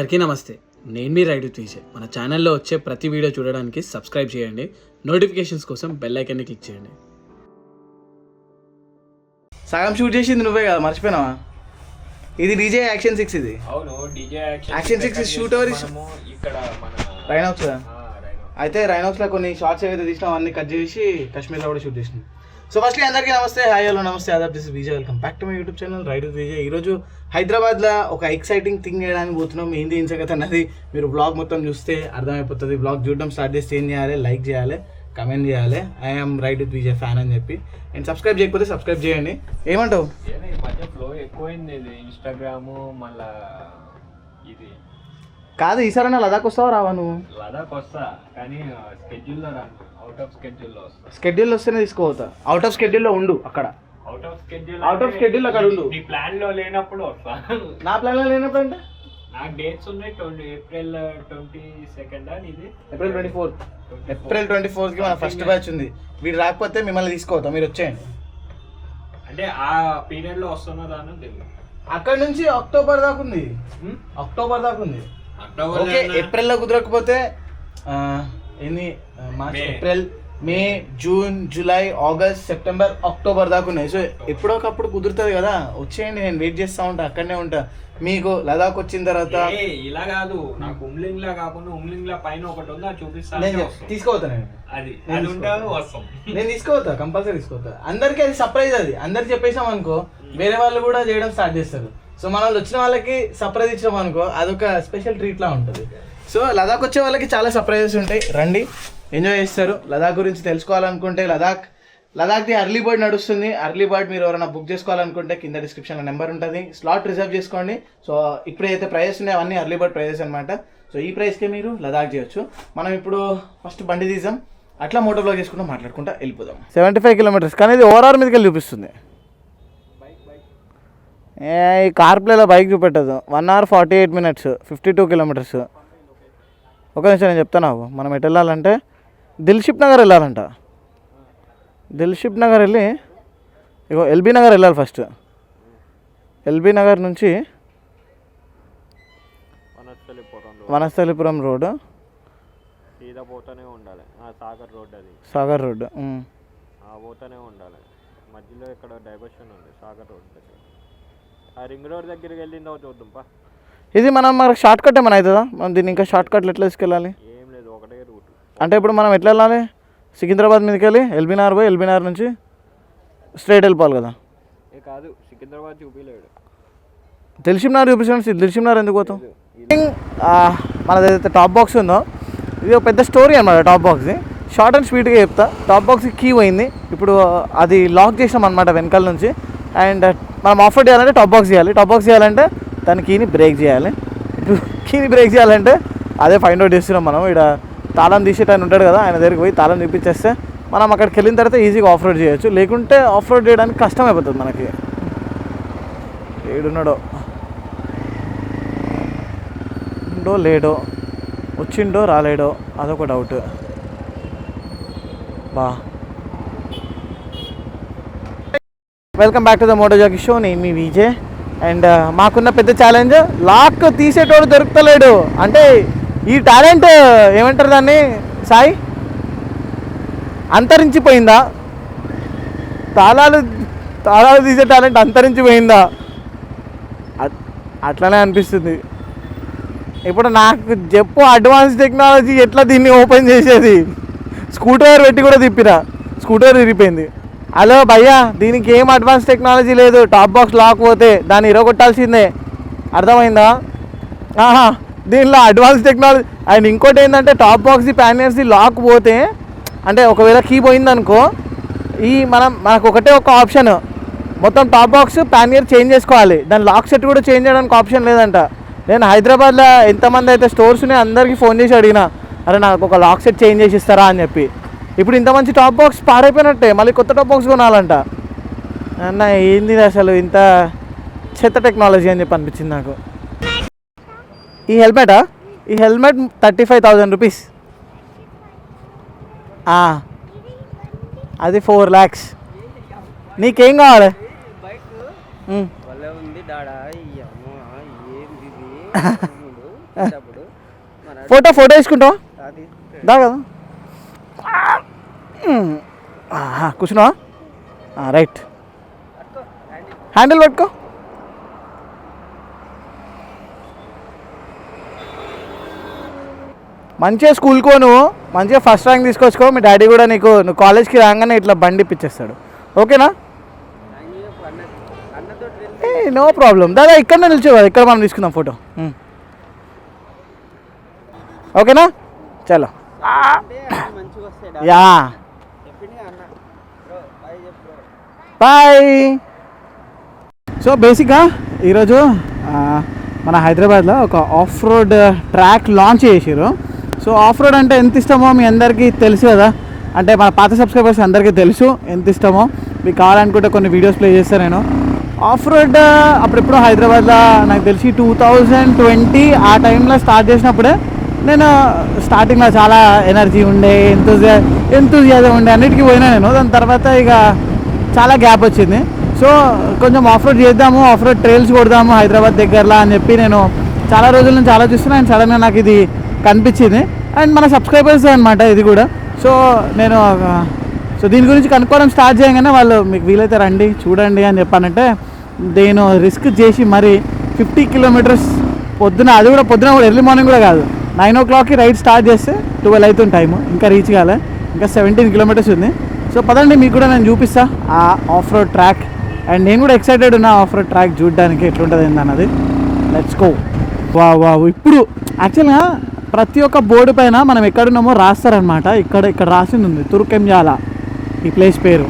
అందరికీ నమస్తే. నేను మీ రైడ్ విత్ విజయ్. మన ఛానల్లో వచ్చే ప్రతి వీడియో చూడడానికి సబ్స్క్రైబ్ చేయండి. నోటిఫికేషన్స్ కోసం బెల్ ఐకాన్ని క్లిక్ చేయండి. సగం షూట్ చేసింది నువ్వే కదా, మర్చిపోయినావా? ఇది డీజే యాక్షన్ 6. ఇది అవును, డీజే యాక్షన్ 6 షూట్ ఓవర్ ఇక్కడ మన రైనాక్స్. అయితే రైనాక్స్లో కొన్ని షార్ట్స్ ఏవైతే తీసినాం అన్ని కట్ చేసి కాశ్మీర్లో కూడా షూట్ చేసినాం. సో ఫస్ట్లీ అందరికీ నమస్తే, హాయ్ హలో నమస్తే, ఆదాబ్, this is Vijay. Welcome back to my YouTube channel ride with Vijay. ఈరోజు హైదరాబాద్లో ఒక ఎక్సైటింగ్ థింగ్ చేయడానికి పోతున్నాం. ఏంది ఇన్సగత అన్నది మీరు బ్లాగ్ మొత్తం చూస్తే అర్థమైపోతుంది. బ్లాగ్ చూడడం స్టార్ట్ చేస్తే ఏం చేయాలి? లైక్ చేయాలి, కమెంట్ చేయాలి, I'm ride with Vijay fan అని చెప్పి. అండ్ సబ్స్క్రైబ్ చేయకపోతే సబ్స్క్రైబ్ చేయండి. ఏమంటావు? ఈ మధ్య ఫ్లో ఎక్కువైంది. ఇది ఇన్స్టాగ్రామ్ మళ్ళా ఇది కాదు, ఈసారైనా లదాఖ్ వస్తావా రావా? నువ్వు లదాఖ్ వస్తా, కానీ స్కెడ్యూల్లో రాను. అవుట్ ఆఫ్ స్కెడ్యూల్లో వస్తా. స్కెడ్యూల్ వస్తేనే తీసుకోవద్దా? అవుట్ ఆఫ్ స్కెడ్యూల్లో ఉండు అక్కడ. అవుట్ ఆఫ్ స్కెడ్యూల్ అక్కడ ఉండు. నీ ప్లాన్ లో లేనప్పుడు వస్తా. నా ప్లాన్లో లేనప్పుడు అంటే నాకు డేట్స్ ఉన్నాయి. ఏప్రిల్ 22 ఇది ఏప్రిల్ 24కి మన ఫస్ట్ బ్యాచ్ ఉంది. వీడు రాకపోతే మిమ్మల్ని తీసుకోవద్దా? మీరు వచ్చేయండి. అంటే ఆ పీరియడ్ లో వస్తున్నా రాను తెలియదు. అక్కడ నుంచి అక్టోబర్ దాకా ఉంది. ఓకే, ఏప్రిల్లో కుదరకపోతే ఎన్ని March, April, May, June, July, August, September, October దాకా ఉన్నాయి. సో ఎప్పుడో ఒకప్పుడు కుదురుతుంది కదా, వచ్చేయండి. నేను వెయిట్ చేస్తూ ఉంటా, అక్కడనే ఉంటా. మీకు లదాఖ్ వచ్చిన తర్వాత ఇలా కాదు, నాకు ఉమ్లింగ్ లా కాకుండా ఉమ్లింగ్ లా పైన ఒకటి ఉందా చూపిస్తాను. తీసుకోవద్దా? నేను తీసుకోవద్దా? కంపల్సరీ తీసుకోవద్దా. అందరికీ అది సర్ప్రైజ్. అది అందరికి చెప్పేసాం అనుకో, వేరే వాళ్ళు కూడా చేయడం స్టార్ట్ చేస్తారు. సో మన వాళ్ళు వచ్చిన వాళ్ళకి సర్ప్రైజ్ ఇచ్చాం అనుకో, అదొక స్పెషల్ ట్రీట్ లా ఉంటుంది. సో లదాఖ్ వచ్చే వాళ్ళకి చాలా సర్ప్రైజెస్ ఉంటాయి. రండి, ఎంజాయ్ చేస్తారు. లదాఖ్ గురించి తెలుసుకోవాలనుకుంటే లదాఖ్ది అర్లీ బర్డ్ నడుస్తుంది. అర్లీ బర్డ్ మీరు ఎవరైనా బుక్ చేసుకోవాలనుకుంటే కింద డిస్క్రిప్షన్లో నెంబర్ ఉంటుంది. స్లాట్ రిజర్వ్ చేసుకోండి. సో ఇప్పుడైతే ప్రైజెస్ ఉన్నాయి అవన్నీ అర్లీ బర్డ్ ప్రైజెస్ అనమాట. సో ఈ ప్రైస్కే మీరు లదాఖ్ చేయొచ్చు. మనం ఇప్పుడు ఫస్ట్ బండి తీసాం, అట్లా మోటో బ్లాగ్ చేసుకుంటూ మాట్లాడుకుంటూ వెళ్ళిపోదాం. 75 కిలోమీటర్స్, కానీ ఇది ఓవరాల్ మీదకి వెళ్ళి చూపిస్తుంది. ఈ కార్ ప్లేలో బైక్ చూపెట్టదు. 1 hour 48 minutes, 52 kilometers. ఒక నిమిషం నేను చెప్తాను. మనం ఎటు వెళ్ళాలంటే దిల్షిప్ నగర్ వెళ్ళాలంట. దిల్షిప్ నగర్ వెళ్ళి ఇగో ఎల్బీ నగర్ వెళ్ళాలి. ఫస్ట్ ఎల్బీ నగర్ నుంచి వనస్థలిపురం రోడ్ పోతూనే ఉండాలి. సాగర్ రోడ్, అది సాగర్ రోడ్ పోతూనే ఉండాలి. మధ్యలో ఇక్కడ డైవర్షన్ ఉంది సాగర్ రోడ్ దగ్గర. ఆ రింగ్ రోడ్ దగ్గరికి వెళ్ళిందో చూద్దాంపా. ఇది మనకు షార్ట్ కట్ ఏమైనా అవుతుందా? మనం దీన్ని ఇంకా షార్ట్ కట్లు ఎట్లా తీసుకెళ్ళాలి? ఏం లేదు, ఒకటే రూట్. అంటే ఇప్పుడు మనం ఎట్లా వెళ్ళాలి? సికింద్రాబాద్ మీదకి వెళ్ళి ఎల్బీ నగర్ పోయి ఎల్బీ నగర్ నుంచి స్ట్రైట్ వెళ్ళిపోవాలి కదా? కాదు, సికింద్రాబాద్ చూపించలేడు. దిల్షిప్ నగర్ చూపించండి. దిల్షిప్ నగర్ ఎందుకు పోతాం? మనది ఏదైతే టాప్ బాక్స్ ఉందో ఇది ఒక పెద్ద స్టోరీ అనమాట. టాప్ బాక్స్ది షార్ట్ అండ్ స్వీట్గా చెప్తా. టాప్ బాక్స్కి కీ పోయింది. ఇప్పుడు అది లాక్ చేసాం అనమాట వెనకాల నుంచి. అండ్ మనం ఆఫ్ రోడ్ చేయాలంటే టాప్ బాక్స్ చేయాలి. టాప్ బాక్స్ చేయాలంటే దాని కీని బ్రేక్ చేయాలి. కీని బ్రేక్ చేయాలంటే అదే ఫైండ్ అవుట్ చేస్తున్నాం మనం. ఇక్కడ తాళం తీసేట ఆయన ఉంటాడు కదా, ఆయన దగ్గరికి పోయి తాళం తీపిచ్చేస్తే మనం అక్కడికి వెళ్ళిన తర్వాత ఈజీగా ఆఫ్ రోడ్ చేయొచ్చు. లేకుంటే ఆఫ్ రోడ్ చేయడానికి కష్టం అయిపోతుంది మనకి. ఏడున్నాడో ఉండో లేడో, వచ్చిండో రాలేడో, అదొక doubt. Welcome back to the Moto Jockey show. నేను మీ విజయ్. అండ్ మాకున్న పెద్ద ఛాలెంజ్, లాక్ తీసేటోడు దొరుకుతలేడు. అంటే ఈ టాలెంట్ ఏమంటారు దాన్ని సాయి, అంతరించిపోయిందా? తాళాలు తీసే టాలెంట్ అంతరించిపోయిందా? అట్లనే అనిపిస్తుంది. ఇప్పుడు నాకు చెప్పు, అడ్వాన్స్ టెక్నాలజీ ఎట్లా దీన్ని ఓపెన్ చేసేది? స్కూటర్ పెట్టి కూడా తిప్పినా, స్కూటర్ విరిగిపోయింది. హలో భయ్యా, దీనికి ఏం అడ్వాన్స్ టెక్నాలజీ లేదు. టాప్ బాక్స్ లాక్ పోతే దాన్ని ఇరగొట్టాల్సిందే, అర్థమైందా? దీనిలో అడ్వాన్స్ టెక్నాలజీ. అండ్ ఇంకోటి ఏంటంటే టాప్ బాక్స్ది ప్యానియర్స్ది లాక్ పోతే, అంటే ఒకవేళ కీ పోయిందనుకో, మనకు ఒకటే ఒక ఆప్షన్, మొత్తం టాప్ బాక్స్ ప్యానియర్ చేంజ్ చేసుకోవాలి. దాని లాక్ సెట్ కూడా చేంజ్ చేయడానికి ఆప్షన్ లేదంట. నేను హైదరాబాద్లో ఎంతమంది అయితే స్టోర్స్ ఉన్నాయి అందరికీ ఫోన్ చేసి అడిగినా, అరే నాకు ఒక లాక్ సెట్ చేంజ్ చేసి ఇస్తారా అని చెప్పి. ఇప్పుడు ఇంత మంచి టాప్ బాక్స్ పాడైపోయినట్టే, మళ్ళీ కొత్త టాప్ బాక్స్ కొనాలంట. అన్న ఏంది అసలు ఇంత చెత్త టెక్నాలజీ అని చెప్పి అనిపించింది నాకు. ఈ హెల్మెట్ 35,000 రూపీస్. అది 4 lakhs. నీకేం కావాలి? ఫోటో తీసుకుంటావా దా కదా కూర్చున్నావా రైట్ హ్యాండిల్ పట్టుకో మంచిగా స్కూల్కో నువ్వు మంచిగా ఫస్ట్ ర్యాంక్ తీసుకొచ్చుకో మీ డాడీ కూడా నువ్వు కాలేజ్కి రాగానే ఇట్లా బండి ఇప్పించేస్తాడు ఓకేనా నో ప్రాబ్లం దాదా ఇక్కడ నిల్చో ఇక్కడ మనం తీసుకుందాం ఫోటో ఓకేనా చలో యా బాయ్ సో బేసిక్గా ఈరోజు మన హైదరాబాద్లో ఒక ఆఫ్ రోడ్ ట్రాక్ లాంచ్ చేసారు సో ఆఫ్ రోడ్ అంటే ఎంత ఇష్టమో మీ అందరికీ తెలుసు కదా అంటే మన పాత సబ్స్క్రైబర్స్ అందరికీ తెలుసు ఎంత ఇష్టమో మీకు కావాలనుకుంటే కొన్ని వీడియోస్ ప్లే చేస్తాను నేను ఆఫ్ రోడ్ అప్పుడెప్పుడు హైదరాబాద్లో నాకు తెలిసి 2020 ఆ టైంలో స్టార్ట్ చేసినప్పుడే నేను స్టార్టింగ్లో చాలా ఎనర్జీ ఉండే ఎంతూజియాజం ఉండే అన్నిటికీ పోయినా నేను దాని తర్వాత ఇక చాలా గ్యాప్ వచ్చింది సో కొంచెం ఆఫ్ రోడ్ చేద్దాము ఆఫ్ రోడ్ ట్రైల్స్ కొడదాము హైదరాబాద్ దగ్గరలో అని చెప్పి నేను చాలా రోజుల నుంచి ఆలోచిస్తున్నాను అండ్ సడన్గా నాకు ఇది కనిపించింది అండ్ మన సబ్స్క్రైబర్స్ అనమాట ఇది కూడా సో నేను దీని గురించి కనుక్కోవడం స్టార్ట్ చేయగానే వాళ్ళు మీకు వీలైతే రండి చూడండి అని చెప్పానంటే నేను రిస్క్ చేసి మరి 50 కిలోమీటర్స్ పొద్దున అది కూడా పొద్దున కూడా ఎర్లీ మార్నింగ్ కూడా కాదు 9 o'clockకి రైడ్ స్టార్ట్ చేస్తే 12 అవుతుంది టైము ఇంకా రీచ్ కాలే ఇంకా 17 కిలోమీటర్స్ ఉంది సో పదండి మీకు కూడా నేను చూపిస్తా ఆ ఆఫ్ రోడ్ ట్రాక్ అండ్ నేను కూడా ఎక్సైటెడ్ ఉన్నా ఆఫ్ రోడ్ ట్రాక్ చూడడానికి ఎట్లుంటుంది ఏంటన్నది లెట్స్ గో వా ఇప్పుడు యాక్చువల్గా ప్రతి ఒక్క బోర్డు పైన మనం ఎక్కడున్నామో రాస్తారనమాట ఇక్కడ రాసింది ఉంది తుర్కెంజాల ఈ ప్లేస్ పేరు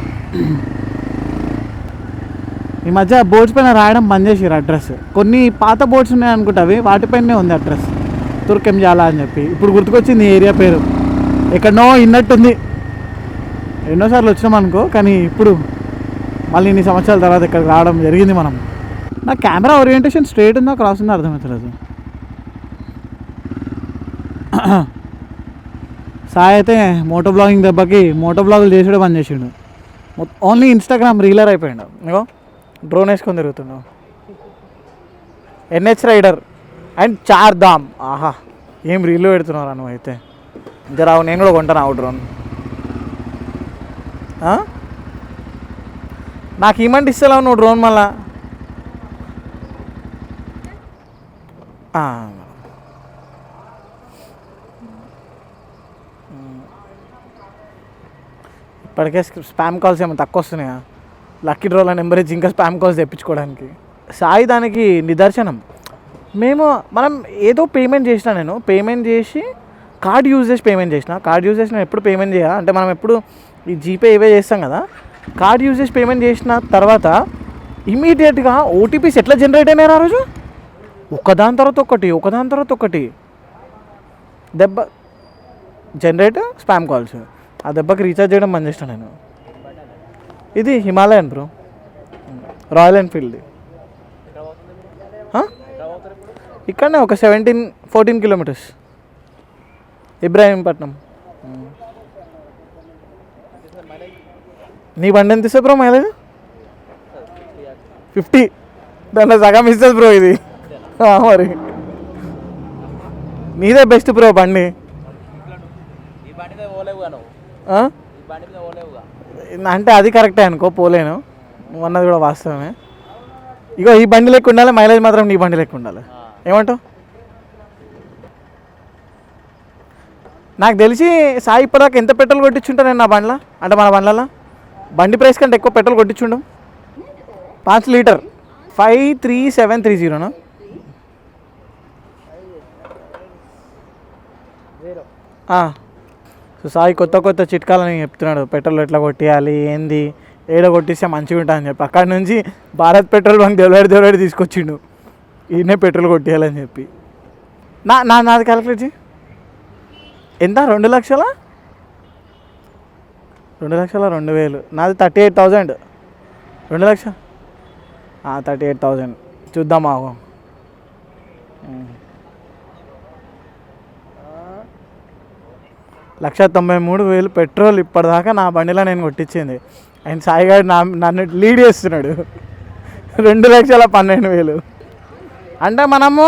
ఈ మధ్య బోర్డ్స్ పైన రాయడం బంద్ చేసారు అడ్రస్ కొన్ని పాత బోర్డ్స్ ఉన్నాయి అనుకుంటా అవి వాటిపైనే ఉంది అడ్రస్ తుర్కెంజాల అని చెప్పి ఇప్పుడు గుర్తుకొచ్చింది ఈ ఏరియా పేరు ఎక్కడనో ఇన్నట్టుంది ఎన్నోసార్లు వచ్చినాం అనుకో కానీ ఇప్పుడు మళ్ళీ ఇన్ని సంవత్సరాల తర్వాత ఇక్కడికి రావడం జరిగింది మనం నా కెమెరా ఓరియంటేషన్ స్ట్రైట్ ఉందో క్రాస్ ఉందో అర్థమవుతలేదు సాయి అయితే మోటో బ్లాగింగ్ దెబ్బకి మోటో బ్లాగులు చేసాడు బంద్ చేసిండు ఓన్లీ ఇన్స్టాగ్రామ్ రీలర్ అయిపోయాడు ఇగో డ్రోన్ వేసుకొని తిరుగుతున్నావు NH రైడర్ అండ్ 4 ధామ్ ఆహా ఏం రీల్లో పెడుతున్నారా నువ్వు అయితే జరావు నేను కూడా కొంటాను ఆ డ్రోన్ నాకు ఈమంటే ఇస్తలేవు నువ్వు డ్రోన్ మళ్ళా ఇప్పటికే స్పామ్ కాల్స్ ఏమో తక్కువ వస్తున్నాయా లక్కీ డ్రోల నెంబర్ ఇచ్చి ఇంకా స్పామ్ కాల్స్ తెప్పించుకోవడానికి సాయి దానికి నిదర్శనం మనం ఏదో పేమెంట్ చేసిన నేను పేమెంట్ చేసి కార్డ్ యూజ్ చేసి పేమెంట్ చేసిన కార్డ్ యూజ్ చేసిన ఎప్పుడు పేమెంట్ చేయాలి అంటే మనం ఎప్పుడు ఈ జీపే ఇవే చేస్తాం కదా కార్డ్ యూజ్ చేసి పేమెంట్ చేసిన తర్వాత ఇమీడియట్గా ఓటీపీస్ ఎట్లా జనరేట్ అయినారు ఆ రోజు ఒకదాని తర్వాత ఒకటి దెబ్బ జనరేట్ స్పామ్ కాల్స్ ఆ దెబ్బకి రీఛార్జ్ చేయడం బంద్ చేసిన నేను ఇది హిమాలయన్ బ్రో రాయల్ ఎన్ఫీల్డ్ ఇక్కడనే ఒక 14 కిలోమీటర్స్ ఇబ్రాహీంపట్నం నీ బండి ఎంత ఇస్తుంది బ్రో మైలేజ్ 50 దాంట్లో సగం ఇస్తుంది బ్రో ఇది మరి నీదే బెస్ట్ బ్రో బండి అంటే అది కరెక్టే అనుకో పోలేను నువ్వు అన్నది కూడా వాస్తవమే ఇగో ఈ బండి లెక్క ఉండాలి మైలేజ్ మాత్రం నీ బండి లెక్క ఉండాలి ఏమంటావు నాకు తెలిసి సాయి ఇప్పటిదాకా ఎంత పెట్రోల్ కొట్టించుంటా నేను నా బండ్లో అంటే మన బండ్లలో బండి ప్రైస్ కంటే ఎక్కువ పెట్రోల్ కొట్టించుండం 5 లీటర్ 53730 సో సాయి కొత్త చిట్కాలని చెప్తున్నాడు పెట్రోల్ ఎట్లా కొట్టేయాలి ఏంది ఏడో కొట్టిస్తే మంచిగా ఉంటుంది అని చెప్పి అక్కడి నుంచి భారత్ పెట్రోల్ బంక్ దేవులాడి తీసుకొచ్చిండు ఈయనే పెట్రోల్ కొట్టేయాలని చెప్పి నాది క్యాలిక్యులేట్ చేయి ఎంత 2,00,000 2,02,000 నాది 38,000 2,00,000 38,000 చూద్దాం ఆగు 1,93,000 పెట్రోల్ ఇప్పటిదాకా నా బండిలో నేను కొట్టించింది అండ్ సాయిగాడు నన్ను లీడ్ చేస్తున్నాడు 2,12,000 అంటే మనము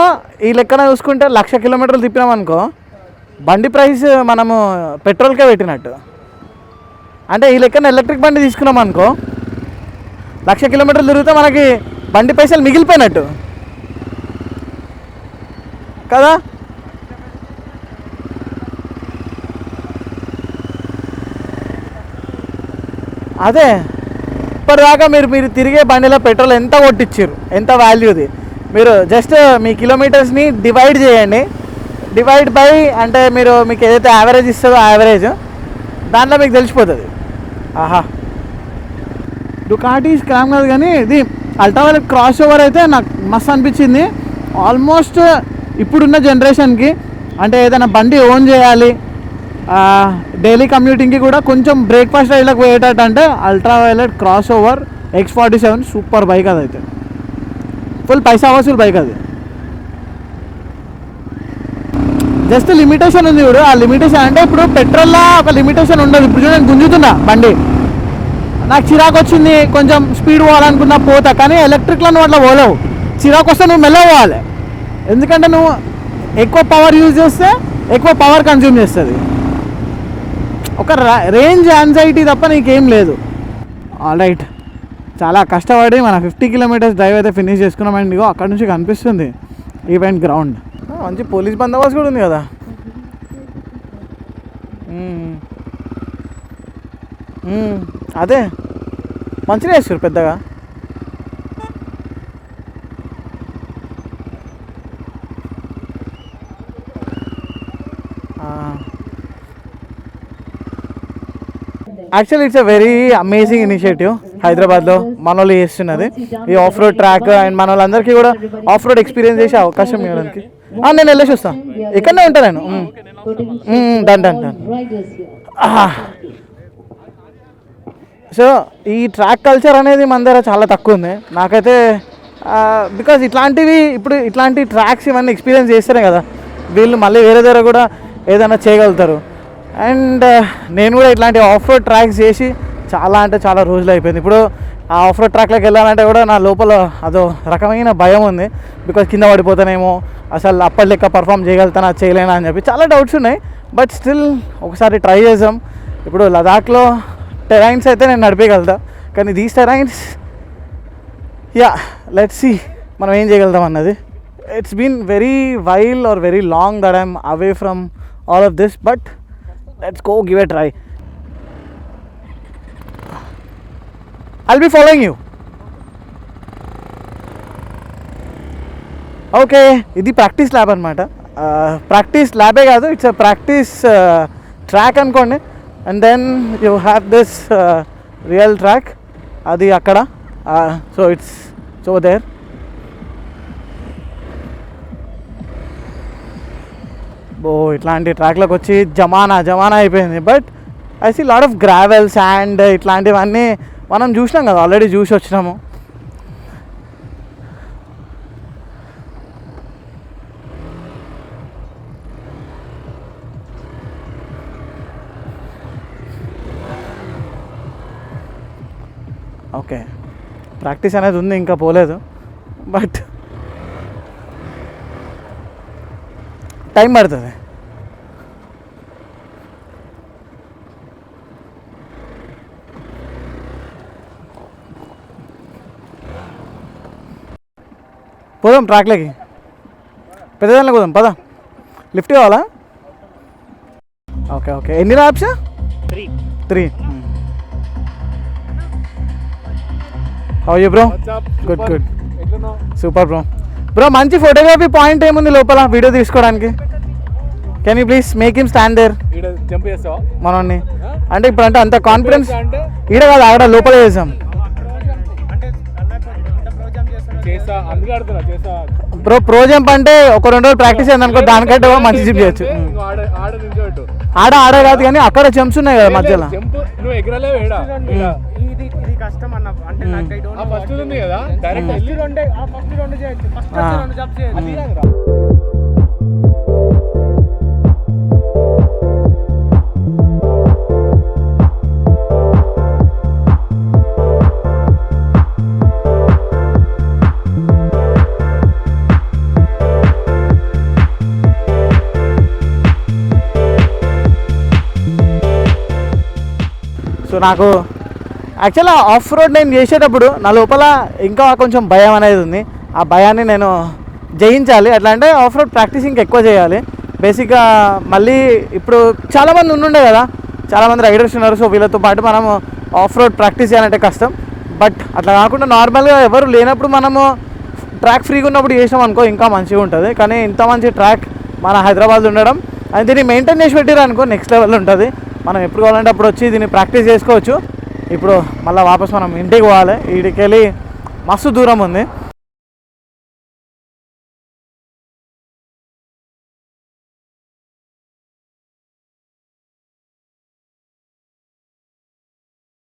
ఈ లెక్కన చూసుకుంటే 1,00,000 కిలోమీటర్లు తిప్పినాం అనుకో, బండి ప్రైస్ మనము పెట్రోల్కే పెట్టినట్టు. అంటే ఈ లెక్కన ఎలక్ట్రిక్ బండి తీసుకున్నాం అనుకో, 1,00,000 కిలోమీటర్లు తిరిగితే మనకి బండి పైసలు మిగిలిపోయినట్టు కదా. అదే ఇప్పటిదాకా మీరు తిరిగే బండిలో పెట్రోల్ ఎంత కొట్టించారు, ఎంత వాల్యూది, మీరు జస్ట్ మీ కిలోమీటర్స్ని డివైడ్ చేయండి. డివైడ్ బై అంటే మీకు ఏదైతే యావరేజ్ ఇస్తుందో యావరేజ్, దాంట్లో మీకు తెలిసిపోతుంది. ఆహా, డుకాటీ స్క్రామ్ కాదు కానీ ఇది అల్ట్రావైలెట్ క్రాస్ ఓవర్ అయితే నాకు మస్తు అనిపించింది. ఆల్మోస్ట్ ఇప్పుడున్న జనరేషన్కి అంటే ఏదైనా బండి ఓన్ చేయాలి, డైలీ కమ్యూటింగ్కి కూడా కొంచెం బ్రేక్ఫాస్ట్ రైడ్లకు పోయేటట్టు అంటే ultraviolet cross over X47 super bike. అదైతే ఫుల్ పైసా వసూలు బైక్ అది. జస్ట్ లిమిటేషన్ ఉంది ఇప్పుడు. ఆ లిమిటేషన్ అంటే ఇప్పుడు పెట్రోల్లో ఒక లిమిటేషన్ ఉండదు. ఇప్పుడు చూడండి గుంజుతున్నా బండి, నాకు చిరాకు వచ్చింది, కొంచెం స్పీడ్ పోవాలనుకున్నా పోతా, కానీ ఎలక్ట్రిక్లో నువ్వు అట్లా పోలేవు. చిరాకు వస్తే నువ్వు మెల్లగా పోవాలి, ఎందుకంటే నువ్వు ఎక్కువ పవర్ యూజ్ చేస్తే ఎక్కువ పవర్ కన్జ్యూమ్ చేస్తుంది. ఒక రేంజ్ యాంగ్జైటీ తప్ప నీకేం లేదు. ఆల్ రైట్, చాలా కష్టపడి మన 50 కిలోమీటర్స్ డ్రైవ్ అయితే ఫినిష్ చేసుకున్నామండి. ఇగో అక్కడ నుంచి కనిపిస్తుంది ఈవెంట్ గ్రౌండ్. మంచి పోలీస్ బందోబస్తు కూడా ఉంది కదా. అదే మంచిగా వేస్తారు పెద్దగా. Actually it's a very amazing initiative హైదరాబాద్లో మన వాళ్ళు చేస్తున్నది ఈ ఆఫ్ రోడ్ ట్రాక్. అండ్ మన వాళ్ళందరికీ కూడా ఆఫ్ రోడ్ ఎక్స్పీరియన్స్ చేసే అవకాశం ఇవ్వడానికి. నేను వెళ్ళేసి వస్తాను, ఇక్కడనే ఉంటాను నేను. Done done done. సో ఈ ట్రాక్ కల్చర్ అనేది మన దగ్గర చాలా తక్కువ ఉంది. నాకైతే బికాజ్ ఇట్లాంటి ట్రాక్స్ ఇవన్నీ ఎక్స్పీరియన్స్ చేస్తేనే కదా వీళ్ళు మళ్ళీ వేరే దగ్గర కూడా ఏదైనా చేయగలుగుతారు. అండ్ నేను కూడా ఇట్లాంటి ఆఫ్ రోడ్ ట్రాక్స్ చేసి చాలా అంటే చాలా రోజులు అయిపోయింది. ఇప్పుడు ఆ ఆఫ్ రోడ్ ట్రాక్లోకి వెళ్ళాలంటే కూడా నా లోపల అదో రకమైన భయం ఉంది. బికాజ్ కింద పడిపోతానేమో, అసలు అప్పటి లెక్క పర్ఫామ్ చేయగలుగుతానా చేయలేనా అని చెప్పి చాలా డౌట్స్ ఉన్నాయి. బట్ స్టిల్ ఒకసారి ట్రై చేద్దాం. ఇప్పుడు లదాఖ్లో టెరైన్స్ అయితే నేను నడిపేయగలుగుతా, కానీ దీస్ టెరైన్స్ లెట్స్ సీ మనం ఏం చేయగలుగుతాం అన్నది. It's been very while are very long that I'm away from all of this, but let's go give a try. I'll be following you. Okay, ఇది ప్రాక్టీస్ ల్యాబ్ అనమాట. ప్రాక్టీస్ ల్యాబే కాదు, it's a practice track అనుకోండి. And then you have this real track, అది అక్కడ. So it's over there. ఇట్లాంటి ట్రాక్లోకి వచ్చి జమానా అయిపోయింది. But I see lot of gravel, sand, ఇట్లాంటివన్నీ మనం చూసినాం కదా, ఆల్రెడీ చూసి వచ్చినాము. ఓకే, ప్రాక్టీస్ అనేది ఉంది, ఇంకా పోలేదు, బట్ టైం పడుతుంది. పోదాం ట్రాక్లోకి, పెద్దదానిలో పోదాం పదా. లిఫ్ట్ కావాలా? ఓకే. ఎన్ని labs? 3. How you bro? Good. Super bro. మంచి ఫోటోగ్రఫీ పాయింట్ ఏముంది లోపల వీడియో తీసుకోవడానికి? Can you please make him stand there మనోని? అంటే ఇప్పుడు అంటే అంత కాన్ఫిడెన్స్ ఈడ కాదు, ఆడ లోపల చేసాం బ్రో. ప్రో జంప్ అంటే ఒక 2 రోజులు ప్రాక్టీస్ అయింది అనుకో, దానికంటే మంచి జిప్ చేయొచ్చు. ఆడ కాదు కానీ అక్కడ జంప్స్ ఉన్నాయి కదా మధ్యలో. కష్టం అన్న, అంటే ఫస్ట్ ఉంది కదా డైరెక్ట్ సో నాకు యాక్చువల్గా ఆఫ్ రోడ్ నేను చేసేటప్పుడు నా లోపల ఇంకా కొంచెం భయం అనేది ఉంది. ఆ భయాన్ని నేను జయించాలి. ఎట్లా అంటే ఆఫ్ రోడ్ ప్రాక్టీస్ ఇంకా ఎక్కువ చేయాలి. బేసిక్గా మళ్ళీ ఇప్పుడు చాలామంది ఉండే కదా, చాలామంది రైడర్స్ ఉన్నారు. సో వీళ్ళతో పాటు మనము ఆఫ్ రోడ్ ప్రాక్టీస్ చేయాలంటే కష్టం. బట్ అట్లా కాకుండా నార్మల్గా ఎవరు లేనప్పుడు మనము ట్రాక్ ఫ్రీగా ఉన్నప్పుడు చేసాం అనుకో ఇంకా మంచిగా ఉంటుంది. కానీ ఇంత మంచి ట్రాక్ మన హైదరాబాద్లో ఉండడం అండ్ దీన్ని మెయింటైన్ చేసి పెట్టారు అనుకో నెక్స్ట్ లెవెల్ ఉంటుంది. మనం ఎప్పుడు కావాలంటే అప్పుడు వచ్చి దీన్ని ప్రాక్టీస్ చేసుకోవచ్చు. ఇప్పుడు మళ్ళీ వాపస్ మనం ఇంటికి పోవాలి. వీడికి వెళ్ళి మస్తు దూరం ఉంది.